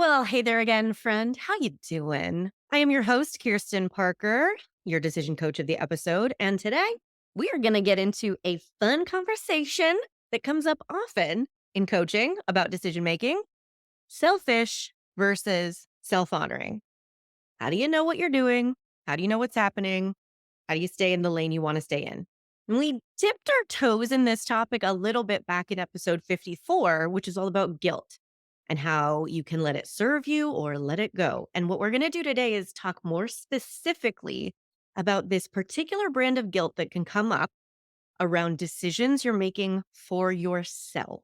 Well, hey there again, friend. How you doing? I am your host, Kirsten Parker, your decision coach of the episode, and today we are going to get into a fun conversation that comes up often in coaching about decision making: selfish versus self-honoring. How do you know what you're doing? How do you know what's happening? How do you stay in the lane you want to stay in? And we dipped our toes in this topic a little bit back in episode 54, which is all about guilt and how you can let it serve you or let it go. And what we're going to do today is talk more specifically about this particular brand of guilt that can come up around decisions you're making for yourself.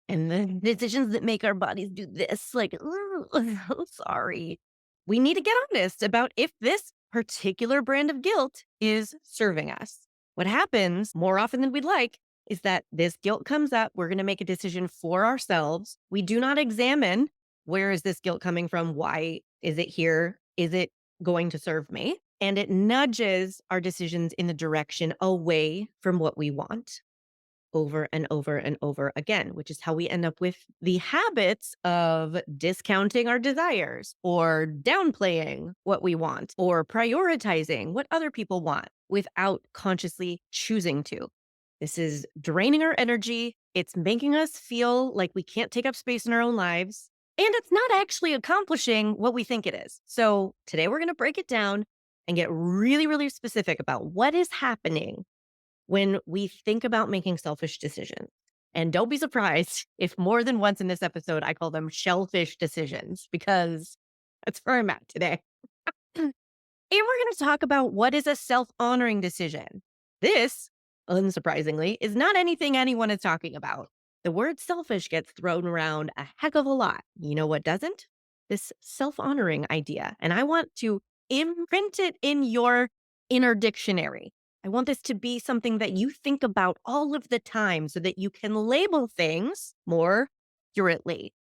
And the decisions that make our bodies do this, like, sorry. We need to get honest about if this particular brand of guilt is serving us. What happens more often than we'd like is that this guilt comes up. We're going to make a decision for ourselves. We do not examine, where is this guilt coming from? Why is it here? Is it going to serve me? And it nudges our decisions in the direction away from what we want over and over and over again, which is how we end up with the habits of discounting our desires or downplaying what we want or prioritizing what other people want without consciously choosing to. This is draining our energy. It's making us feel like we can't take up space in our own lives. And it's not actually accomplishing what we think it is. So today we're going to break it down and get really, really specific about what is happening when we think about making selfish decisions. And don't be surprised if more than once in this episode, I call them shellfish decisions, because that's where I'm at today. And we're going to talk about what is a self-honoring decision. This, unsurprisingly, is not anything anyone is talking about. The word selfish gets thrown around a heck of a lot. You know what doesn't? This self-honoring idea. And I want to imprint it in your inner dictionary. I want this to be something that you think about all of the time so that you can label things more accurately.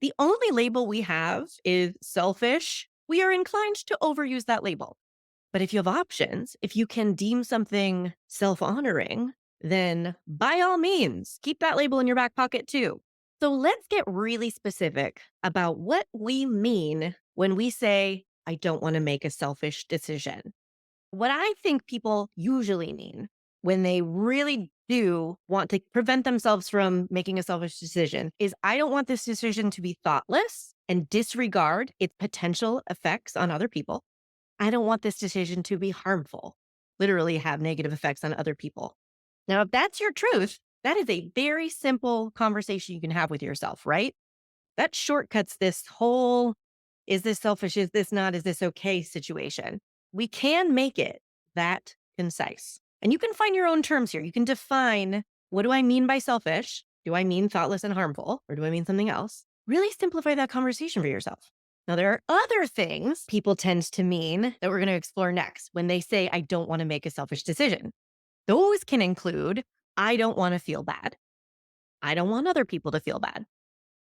The only label we have is selfish. We are inclined to overuse that label. But if you have options, if you can deem something self-honoring, then by all means, keep that label in your back pocket too. So let's get really specific about what we mean when we say, I don't want to make a selfish decision. What I think people usually mean when they really do want to prevent themselves from making a selfish decision is, I don't want this decision to be thoughtless and disregard its potential effects on other people. I don't want this decision to be harmful, literally have negative effects on other people. Now, if that's your truth, that is a very simple conversation you can have with yourself, right? That shortcuts this whole, is this selfish? Is this not? Is this okay situation? We can make it that concise. And you can find your own terms here. You can define, what do I mean by selfish? Do I mean thoughtless and harmful? Or do I mean something else? Really simplify that conversation for yourself. Now, there are other things people tend to mean that we're going to explore next when they say, I don't want to make a selfish decision. Those can include, I don't want to feel bad. I don't want other people to feel bad.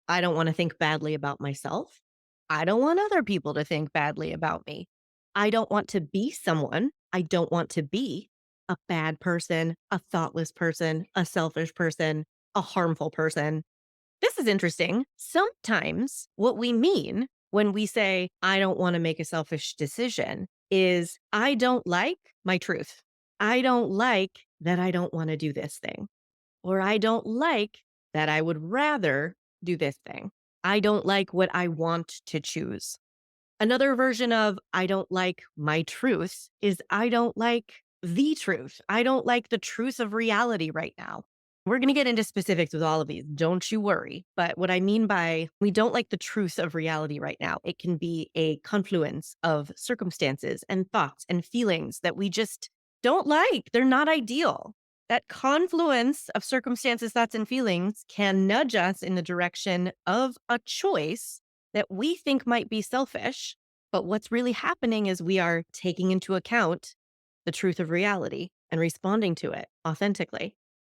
I don't want to think badly about myself. I don't want other people to think badly about me. I don't want to be someone. I don't want to be a bad person, a thoughtless person, a selfish person, a harmful person. This is interesting. Sometimes what we mean when we say, I don't want to make a selfish decision, is I don't like my truth. I don't like that I don't want to do this thing. Or I don't like that I would rather do this thing. I don't like what I want to choose. Another version of I don't like my truth is I don't like the truth. I don't like the truth of reality right now. We're going to get into specifics with all of these. Don't you worry. But what I mean by we don't like the truth of reality right now, it can be a confluence of circumstances and thoughts and feelings that we just don't like. They're not ideal. That confluence of circumstances, thoughts, and feelings can nudge us in the direction of a choice that we think might be selfish. But what's really happening is we are taking into account the truth of reality and responding to it authentically.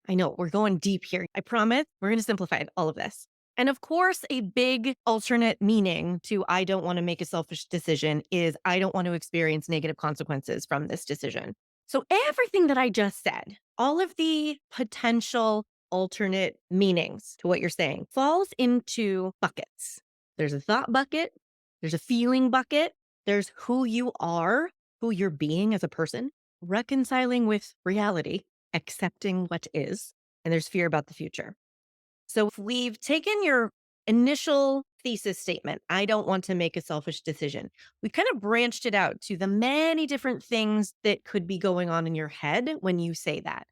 I know we're going deep here. I promise we're going to simplify all of this. And of course, a big alternate meaning to I don't want to make a selfish decision is I don't want to experience negative consequences from this decision. So everything that I just said, all of the potential alternate meanings to what you're saying falls into buckets. There's a thought bucket, there's a feeling bucket, there's who you are, who you're being as a person, reconciling with reality, accepting what is, and there's fear about the future. So if we've taken your initial thesis statement, I don't want to make a selfish decision. We kind of branched it out to the many different things that could be going on in your head when you say that.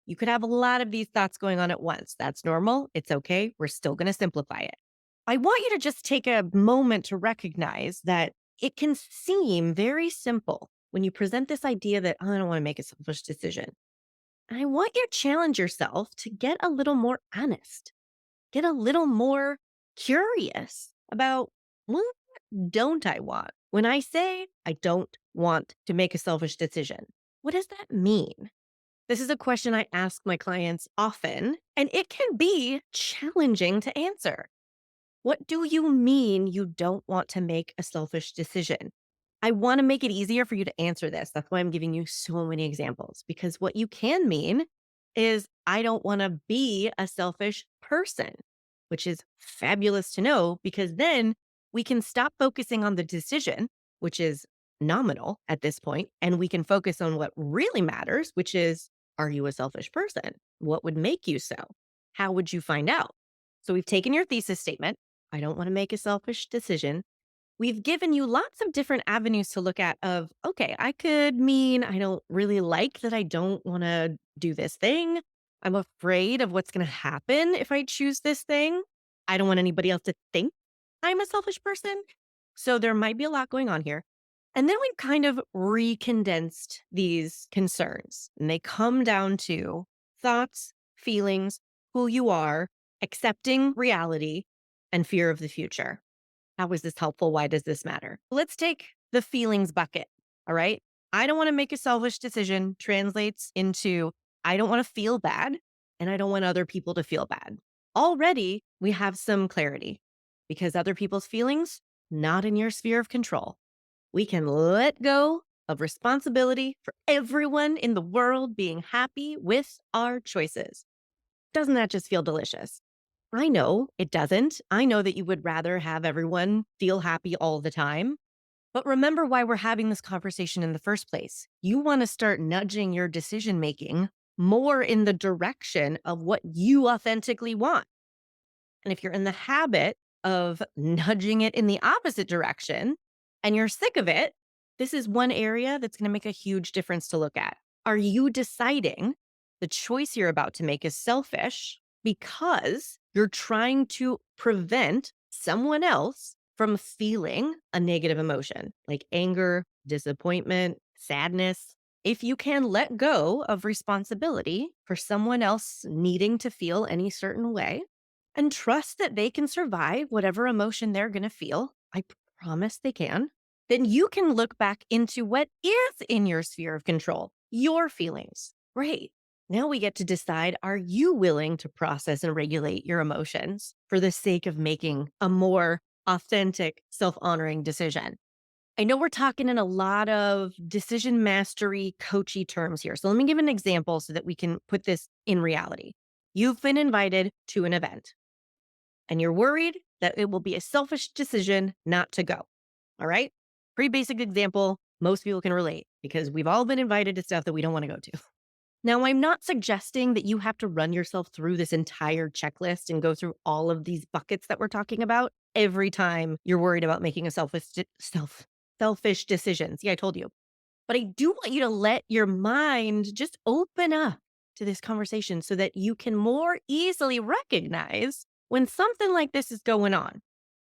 You could have a lot of these thoughts going on at once. That's normal. It's okay. We're still going to simplify it. I want you to just take a moment to recognize that it can seem very simple when you present this idea that, "Oh, I don't want to make a selfish decision." And I want you to challenge yourself to get a little more honest, get a little more curious about what don't I want? When I say I don't want to make a selfish decision, what does that mean? This is a question I ask my clients often, and it can be challenging to answer. What do you mean you don't want to make a selfish decision? I want to make it easier for you to answer this. That's why I'm giving you so many examples, because what you can mean is I don't want to be a selfish person, which is fabulous to know because then we can stop focusing on the decision, which is nominal at this point, and we can focus on what really matters, which is, are you a selfish person? What would make you so? How would you find out? So we've taken your thesis statement. I don't want to make a selfish decision. We've given you lots of different avenues to look at of, okay, I could mean I don't really like that I don't want to do this thing. I'm afraid of what's going to happen if I choose this thing. I don't want anybody else to think I'm a selfish person. So there might be a lot going on here. And then we've kind of recondensed these concerns, and they come down to thoughts, feelings, who you are, accepting reality, and fear of the future. How is this helpful? Why does this matter? Let's take the feelings bucket. All right. I don't want to make a selfish decision translates into I don't want to feel bad and I don't want other people to feel bad. Already, we have some clarity because other people's feelings, not in your sphere of control. We can let go of responsibility for everyone in the world being happy with our choices. Doesn't that just feel delicious? I know it doesn't. I know that you would rather have everyone feel happy all the time. But remember why we're having this conversation in the first place. You want to start nudging your decision making more in the direction of what you authentically want. And if you're in the habit of nudging it in the opposite direction and you're sick of it, this is one area that's going to make a huge difference to look at. Are you deciding the choice you're about to make is selfish because you're trying to prevent someone else from feeling a negative emotion like anger, disappointment, sadness? If you can let go of responsibility for someone else needing to feel any certain way, and trust that they can survive whatever emotion they're going to feel. I promise they can. Then you can look back into what is in your sphere of control, your feelings. Great. Now we get to decide, are you willing to process and regulate your emotions for the sake of making a more authentic, self-honoring decision? I know we're talking in a lot of decision mastery coachy terms here. So let me give an example so that we can put this in reality. You've been invited to an event and you're worried that it will be a selfish decision not to go. All right. Pretty basic example. Most people can relate because we've all been invited to stuff that we don't want to go to. Now, I'm not suggesting that you have to run yourself through this entire checklist and go through all of these buckets that we're talking about every time you're worried about making a selfish decisions. Yeah, I told you. But I do want you to let your mind just open up to this conversation so that you can more easily recognize when something like this is going on.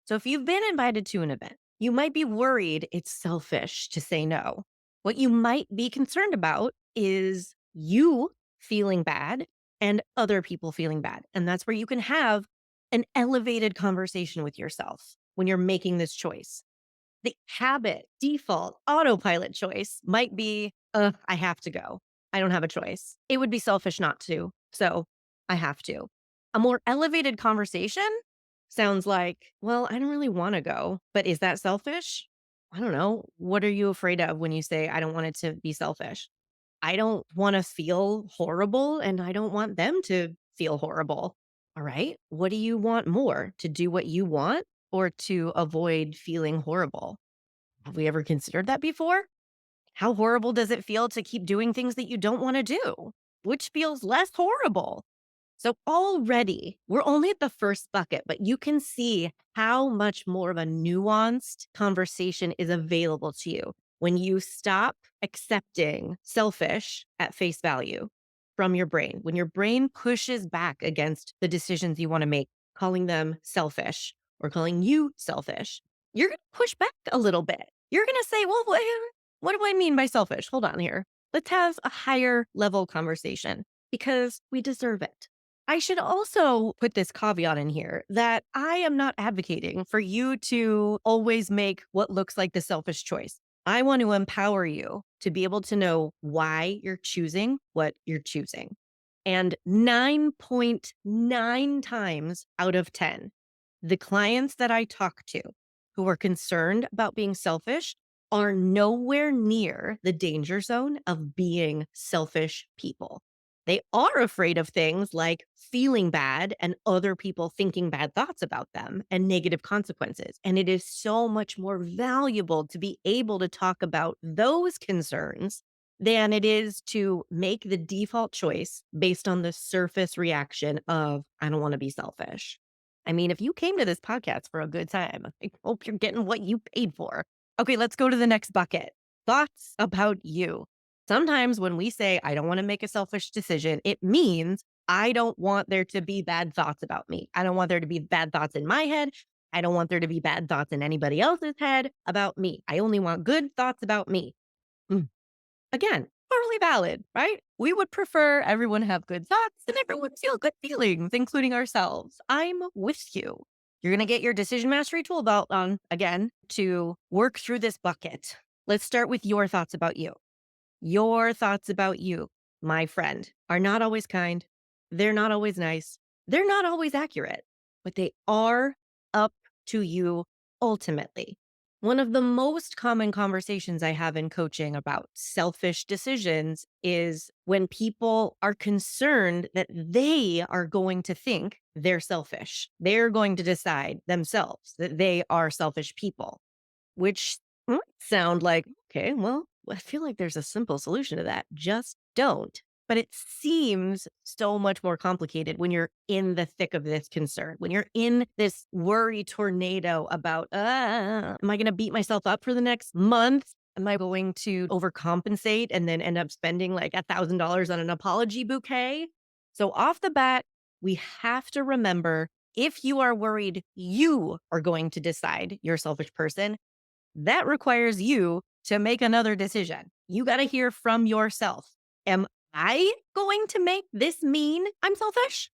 So if you've been invited to an event, you might be worried it's selfish to say no. What you might be concerned about is you feeling bad and other people feeling bad. And that's where you can have an elevated conversation with yourself when you're making this choice. The habit, default, autopilot choice might be, I have to go. I don't have a choice. It would be selfish not to. So I have to. A more elevated conversation sounds like, well, I don't really want to go, but is that selfish? I don't know. What are you afraid of when you say, I don't want it to be selfish? I don't want to feel horrible and I don't want them to feel horrible. All right. What do you want more? To do what you want or to avoid feeling horrible. Have we ever considered that before? How horrible does it feel to keep doing things that you don't want to do? Which feels less horrible? So already we're only at the first bucket, but you can see how much more of a nuanced conversation is available to you when you stop accepting selfish at face value from your brain. When your brain pushes back against the decisions you want to make, calling them selfish or calling you selfish, you're going to push back a little bit. You're going to say, well, what do I mean by selfish? Hold on here. Let's have a higher level conversation because we deserve it. I should also put this caveat in here that I am not advocating for you to always make what looks like the selfish choice. I want to empower you to be able to know why you're choosing what you're choosing. And 9.9 times out of 10, the clients that I talk to who are concerned about being selfish are nowhere near the danger zone of being selfish people. They are afraid of things like feeling bad and other people thinking bad thoughts about them and negative consequences. And it is so much more valuable to be able to talk about those concerns than it is to make the default choice based on the surface reaction of, I don't want to be selfish. I mean, if you came to this podcast for a good time, I hope you're getting what you paid for. Okay, let's go to the next bucket. Thoughts about you. Sometimes when we say, I don't want to make a selfish decision, it means I don't want there to be bad thoughts about me. I don't want there to be bad thoughts in my head. I don't want there to be bad thoughts in anybody else's head about me. I only want good thoughts about me. Mm. Again, totally valid, right? We would prefer everyone have good thoughts and everyone feel good feelings, including ourselves. I'm with you. You're going to get your decision mastery tool belt on again to work through this bucket. Let's start with your thoughts about you. Your thoughts about you, my friend, are not always kind. They're not always nice. They're not always accurate, but they are up to you ultimately. One of the most common conversations I have in coaching about selfish decisions is when people are concerned that they are going to think they're selfish. They're going to decide themselves that they are selfish people, which might sound like, okay, well, I feel like there's a simple solution to that. Just don't. But it seems so much more complicated when you're in the thick of this concern, when you're in this worry tornado about, am I going to beat myself up for the next month? Am I going to overcompensate and then end up spending like $1,000 on an apology bouquet? So, off the bat, we have to remember if you are worried you are going to decide you're a selfish person, that requires you to make another decision. You got to hear from yourself. Am I going to make this mean I'm selfish?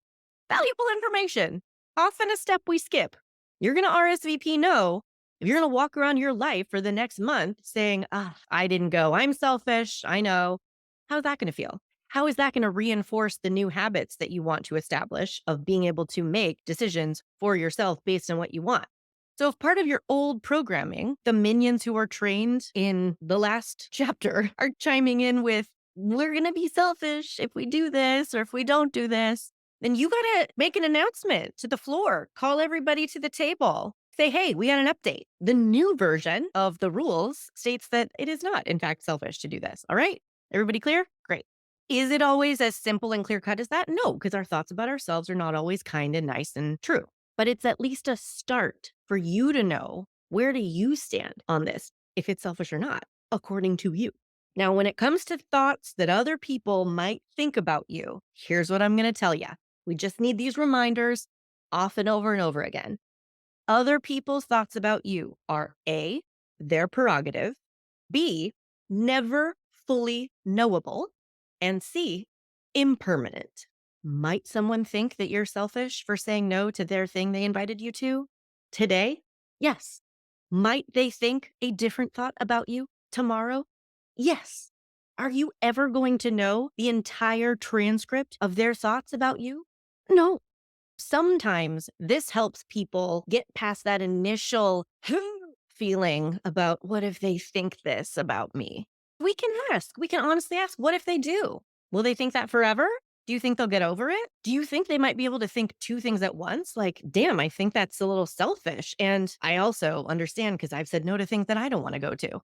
Valuable information. Often a step we skip. You're going to RSVP no. If you're going to walk around your life for the next month saying, I didn't go, I'm selfish, I know. How's that going to feel? How is that going to reinforce the new habits that you want to establish of being able to make decisions for yourself based on what you want? So, if part of your old programming, the minions who are trained in the last chapter are chiming in with, we're going to be selfish if we do this or if we don't do this, then you got to make an announcement to the floor, call everybody to the table, say, hey, we got an update. The new version of the rules states that it is not, in fact, selfish to do this. All right. Everybody clear? Great. Is it always as simple and clear cut as that? No, because our thoughts about ourselves are not always kind and nice and true. But it's at least a start for you to know, where do you stand on this, if it's selfish or not, according to you. Now, when it comes to thoughts that other people might think about you, here's what I'm going to tell you. We just need these reminders often over and over again. Other people's thoughts about you are A, their prerogative, B, never fully knowable, and C, impermanent. Might someone think that you're selfish for saying no to their thing they invited you to today? Yes. Might they think a different thought about you tomorrow? Yes. Are you ever going to know the entire transcript of their thoughts about you? No. Sometimes this helps people get past that initial feeling about, what if they think this about me? We can honestly ask, what if they do? Will they think that forever? Do you think they'll get over it? Do you think they might be able to think two things at once? Like, damn, I think that's a little selfish. And I also understand because I've said no to things that I don't want to go to.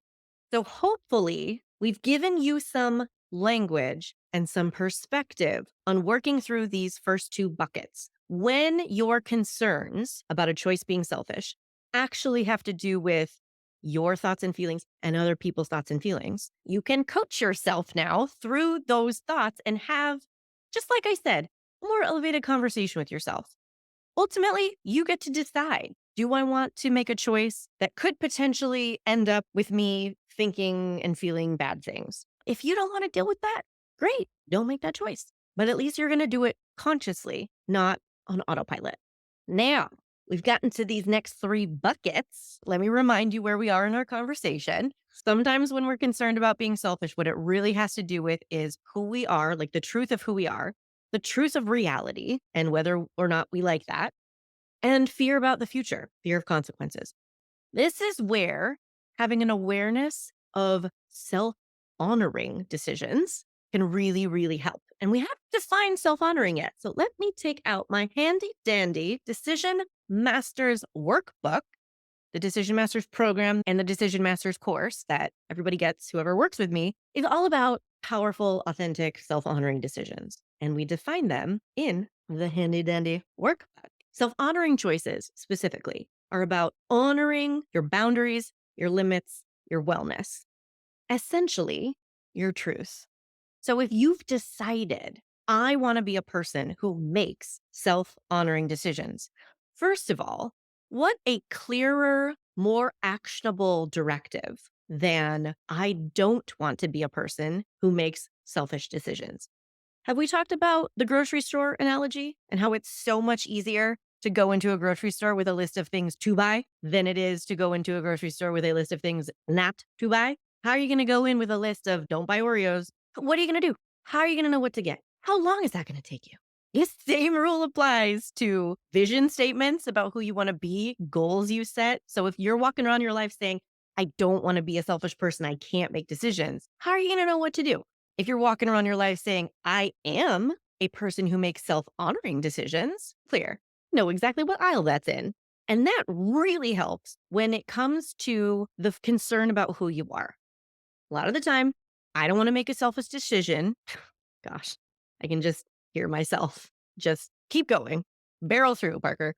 So hopefully, we've given you some language and some perspective on working through these first two buckets. When your concerns about a choice being selfish actually have to do with your thoughts and feelings and other people's thoughts and feelings, you can coach yourself now through those thoughts and have, just like I said, a more elevated conversation with yourself. Ultimately, you get to decide. Do I want to make a choice that could potentially end up with me thinking and feeling bad things? If you don't want to deal with that, great, don't make that choice. But at least you're going to do it consciously, not on autopilot. Now, we've gotten to these next three buckets. Let me remind you where we are in our conversation. Sometimes when we're concerned about being selfish, what it really has to do with is who we are, like the truth of who we are, the truth of reality, and whether or not we like that, and fear about the future, fear of consequences. This is where having an awareness of self honoring decisions can really, really help. And we haven't defined self honoring yet. So let me take out my handy dandy Decision Masters workbook, the Decision Masters program, and the Decision Masters course that everybody gets, whoever works with me, is all about powerful, authentic, self honoring decisions. And we define them in the handy dandy workbook. Self honoring choices specifically are about honoring your boundaries, your limits, your wellness, essentially, your truth. So if you've decided, I want to be a person who makes self honoring decisions, first of all, what a clearer, more actionable directive than I don't want to be a person who makes selfish decisions. Have we talked about the grocery store analogy and how it's so much easier to go into a grocery store with a list of things to buy than it is to go into a grocery store with a list of things not to buy? How are you going to go in with a list of don't buy Oreos? What are you going to do? How are you going to know what to get? How long is that going to take you? The same rule applies to vision statements about who you want to be, goals you set. So if you're walking around your life saying, I don't want to be a selfish person, I can't make decisions, how are you going to know what to do? If you're walking around your life saying, I am a person who makes self honoring decisions, clear, know exactly what aisle that's in. And that really helps when it comes to the concern about who you are. A lot of the time, I don't want to make a selfish decision. Gosh, I can just hear myself. Just keep going. Barrel through, Parker.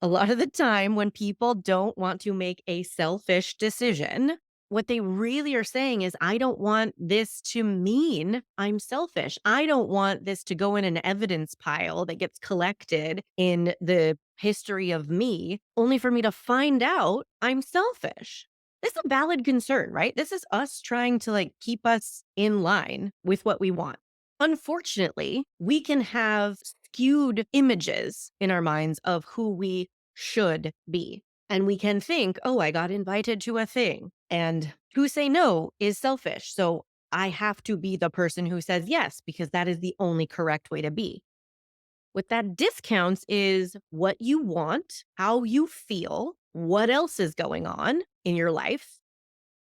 A lot of the time, when people don't want to make a selfish decision, what they really are saying is, I don't want this to mean I'm selfish. I don't want this to go in an evidence pile that gets collected in the history of me, only for me to find out I'm selfish. This is a valid concern, right? This is us trying to keep us in line with what we want. Unfortunately, we can have skewed images in our minds of who we should be. And we can think, oh, I got invited to a thing. And to say no is selfish. So I have to be the person who says yes, because that is the only correct way to be. What that discounts is what you want, how you feel, what else is going on in your life.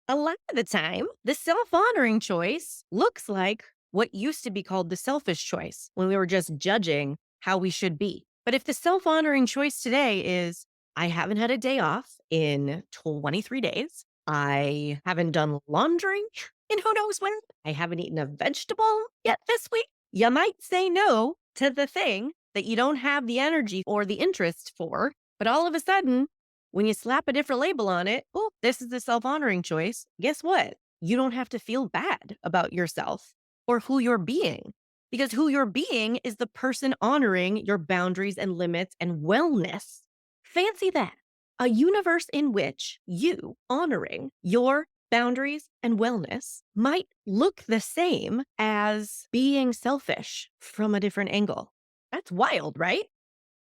A lot of the time, the self honoring choice looks like what used to be called the selfish choice when we were just judging how we should be. But if the self honoring choice today is, I haven't had a day off in 23 days, I haven't done laundry in who knows when, I haven't eaten a vegetable yet this week, you might say no to the thing that you don't have the energy or the interest for. But all of a sudden, when you slap a different label on it, oh, this is the self honoring choice. Guess what? You don't have to feel bad about yourself or who you're being, because who you're being is the person honoring your boundaries and limits and wellness. Fancy that. A universe in which you honoring your boundaries and wellness might look the same as being selfish from a different angle. That's wild, right?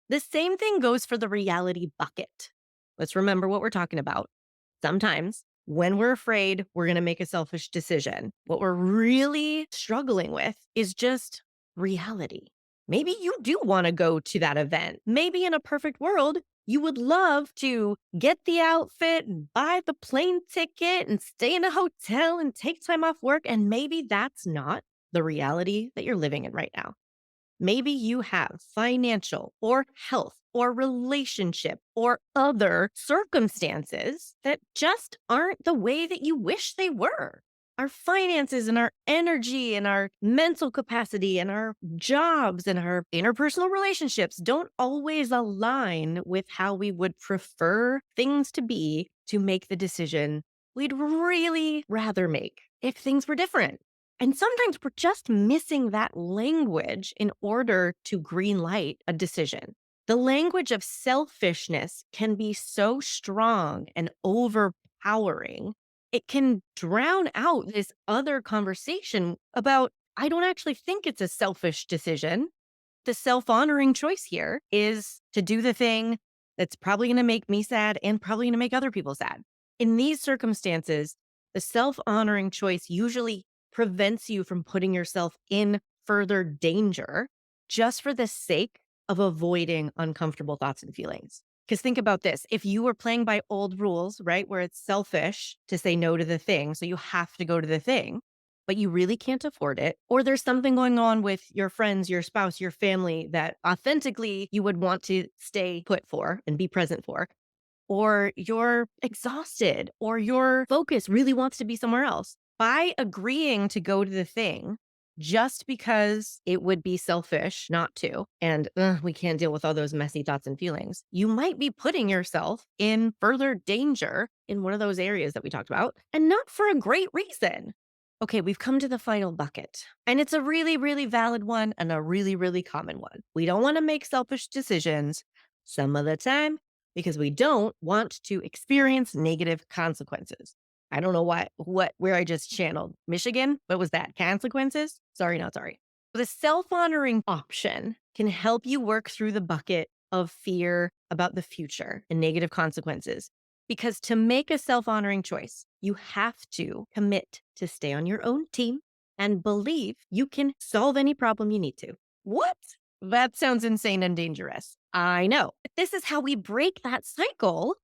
The same thing goes for the reality bucket. Let's remember what we're talking about. Sometimes when we're afraid we're going to make a selfish decision, what we're really struggling with is just reality. Maybe you do want to go to that event. Maybe in a perfect world, you would love to get the outfit and buy the plane ticket and stay in a hotel and take time off work. And maybe that's not the reality that you're living in right now. Maybe you have financial or health or relationship or other circumstances that just aren't the way that you wish they were. Our finances and our energy and our mental capacity and our jobs and our interpersonal relationships don't always align with how we would prefer things to be to make the decision we'd really rather make if things were different. And sometimes we're just missing that language in order to green light a decision. The language of selfishness can be so strong and overpowering. It can drown out this other conversation about, I don't actually think it's a selfish decision. The self-honoring choice here is to do the thing that's probably going to make me sad and probably going to make other people sad. In these circumstances, the self-honoring choice usually prevents you from putting yourself in further danger just for the sake of avoiding uncomfortable thoughts and feelings. Because think about this. If you were playing by old rules, right, where it's selfish to say no to the thing, so you have to go to the thing, but you really can't afford it, or there's something going on with your friends, your spouse, your family that authentically you would want to stay put for and be present for, or you're exhausted, or your focus really wants to be somewhere else. By agreeing to go to the thing, just because it would be selfish not to, and we can't deal with all those messy thoughts and feelings, you might be putting yourself in further danger in one of those areas that we talked about, and not for a great reason. Okay, we've come to the final bucket, and it's a really, really valid one and a really, really common one. We don't want to make selfish decisions some of the time because we don't want to experience negative consequences. I don't know where I just channeled Michigan. What was that? Consequences? Sorry, not sorry. The self-honoring option can help you work through the bucket of fear about the future and negative consequences. Because to make a self-honoring choice, you have to commit to stay on your own team and believe you can solve any problem you need to. What? That sounds insane and dangerous. I know. But this is how we break that cycle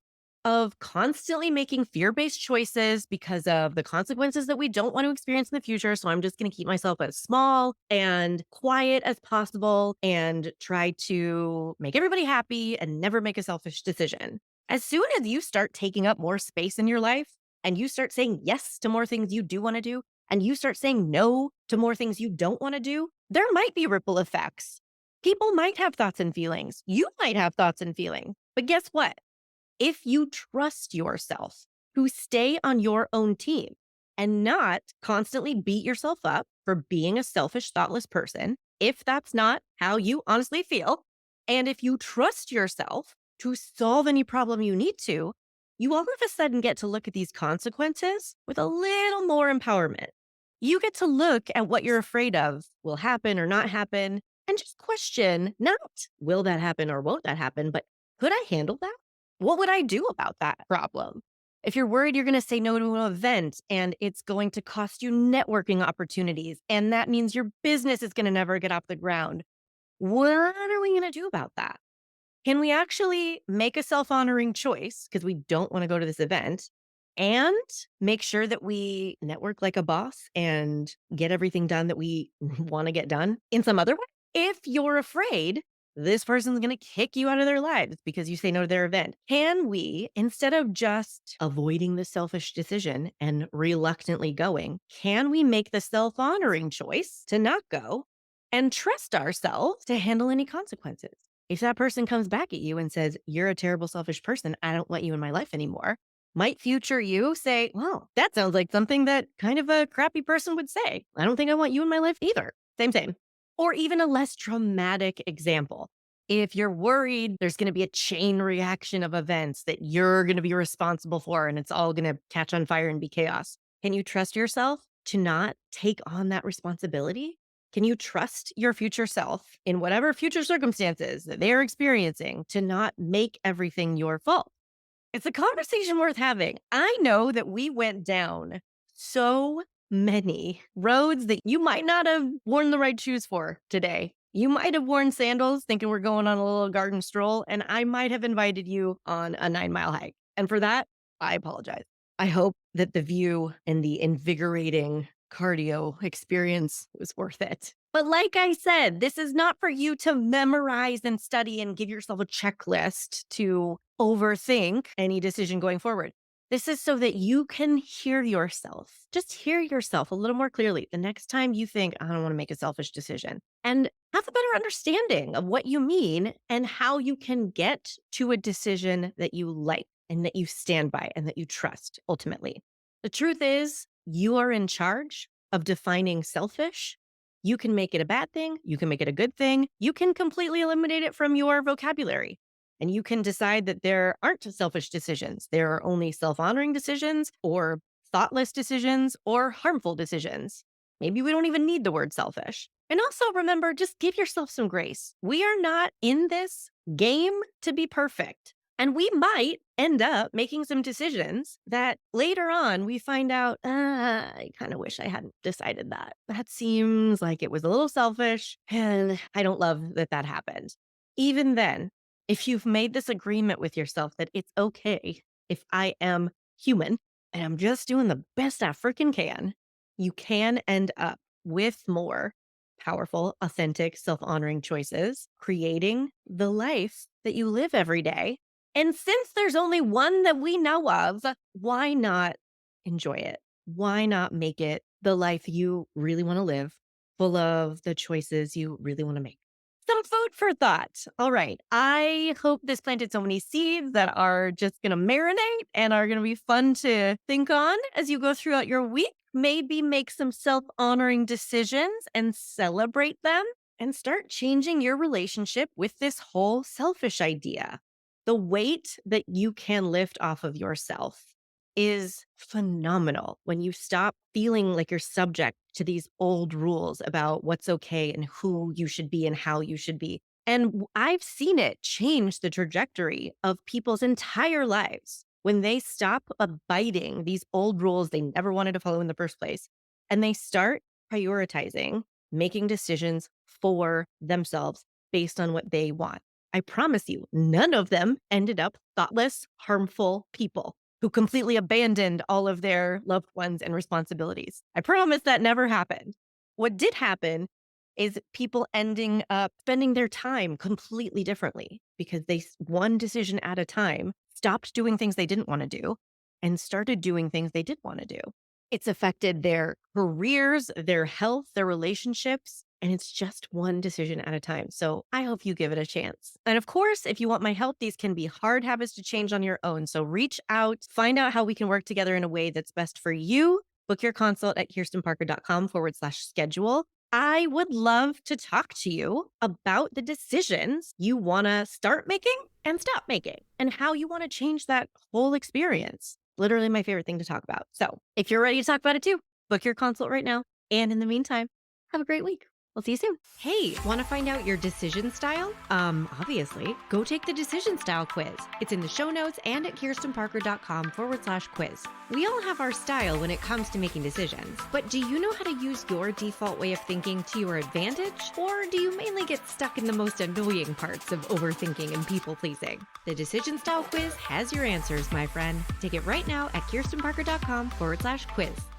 of constantly making fear-based choices because of the consequences that we don't want to experience in the future. So I'm just going to keep myself as small and quiet as possible and try to make everybody happy and never make a selfish decision. As soon as you start taking up more space in your life and you start saying yes to more things you do want to do, and you start saying no to more things you don't want to do, there might be ripple effects. People might have thoughts and feelings. You might have thoughts and feelings. But guess what? If you trust yourself to stay on your own team and not constantly beat yourself up for being a selfish, thoughtless person, if that's not how you honestly feel, and if you trust yourself to solve any problem you need to, you all of a sudden get to look at these consequences with a little more empowerment. You get to look at what you're afraid of will happen or not happen and just question not will that happen or won't that happen, but could I handle that? What would I do about that problem? If you're worried you're going to say no to an event and it's going to cost you networking opportunities, and that means your business is going to never get off the ground, what are we going to do about that? Can we actually make a self-honoring choice because we don't want to go to this event and make sure that we network like a boss and get everything done that we want to get done in some other way? If you're afraid this person's going to kick you out of their lives because you say no to their event, can we, instead of just avoiding the selfish decision and reluctantly going, can we make the self-honoring choice to not go and trust ourselves to handle any consequences? If that person comes back at you and says, you're a terrible, selfish person, I don't want you in my life anymore, might future you say, well, that sounds like something that kind of a crappy person would say. I don't think I want you in my life either. Same, same. Or even a less dramatic example. If you're worried there's going to be a chain reaction of events that you're going to be responsible for and it's all going to catch on fire and be chaos, can you trust yourself to not take on that responsibility? Can you trust your future self in whatever future circumstances that they're experiencing to not make everything your fault? It's a conversation worth having. I know that we went down so many roads that you might not have worn the right shoes for today. You might have worn sandals thinking we're going on a little garden stroll, and I might have invited you on a 9-mile hike. And for that, I apologize. I hope that the view and the invigorating cardio experience was worth it. But like I said, this is not for you to memorize and study and give yourself a checklist to overthink any decision going forward. This is so that you can hear yourself. Just hear yourself a little more clearly the next time you think, I don't want to make a selfish decision, and have a better understanding of what you mean and how you can get to a decision that you like and that you stand by and that you trust ultimately. The truth is, you are in charge of defining selfish. You can make it a bad thing. You can make it a good thing. You can completely eliminate it from your vocabulary. And you can decide that there aren't selfish decisions. There are only self honoring decisions or thoughtless decisions or harmful decisions. Maybe we don't even need the word selfish. And also remember, just give yourself some grace. We are not in this game to be perfect. And we might end up making some decisions that later on we find out, I kind of wish I hadn't decided that. That seems like it was a little selfish. And I don't love that that happened. Even then, if you've made this agreement with yourself that it's okay if I am human and I'm just doing the best I freaking can, you can end up with more powerful, authentic, self honoring choices, creating the life that you live every day. And since there's only one that we know of, why not enjoy it? Why not make it the life you really want to live, full of the choices you really want to make? Some food for thought. All right. I hope this planted so many seeds that are just going to marinate and are going to be fun to think on as you go throughout your week. Maybe make some self honoring decisions and celebrate them and start changing your relationship with this whole selfish idea. The weight that you can lift off of yourself is phenomenal when you stop feeling like you're subject to these old rules about what's okay and who you should be and how you should be. And I've seen it change the trajectory of people's entire lives when they stop abiding these old rules they never wanted to follow in the first place and they start prioritizing making decisions for themselves based on what they want. I promise you, none of them ended up thoughtless, harmful people who completely abandoned all of their loved ones and responsibilities. I promise that never happened. What did happen is people ending up spending their time completely differently because they, one decision at a time, stopped doing things they didn't want to do and started doing things they did want to do. It's affected their careers, their health, their relationships, and it's just one decision at a time. So I hope you give it a chance. And of course, if you want my help, these can be hard habits to change on your own. So reach out, find out how we can work together in a way that's best for you. Book your consult at kirstenparker.com/schedule. I would love to talk to you about the decisions you want to start making and stop making and how you want to change that whole experience. Literally my favorite thing to talk about. So if you're ready to talk about it too, book your consult right now. And in the meantime, have a great week. We'll see you soon. Hey, want to find out your decision style? Obviously, go take the decision style quiz. It's in the show notes and at kirstenparker.com/quiz. We all have our style when it comes to making decisions, but do you know how to use your default way of thinking to your advantage? Or do you mainly get stuck in the most annoying parts of overthinking and people pleasing? The decision style quiz has your answers, my friend. Take it right now at kirstenparker.com/quiz.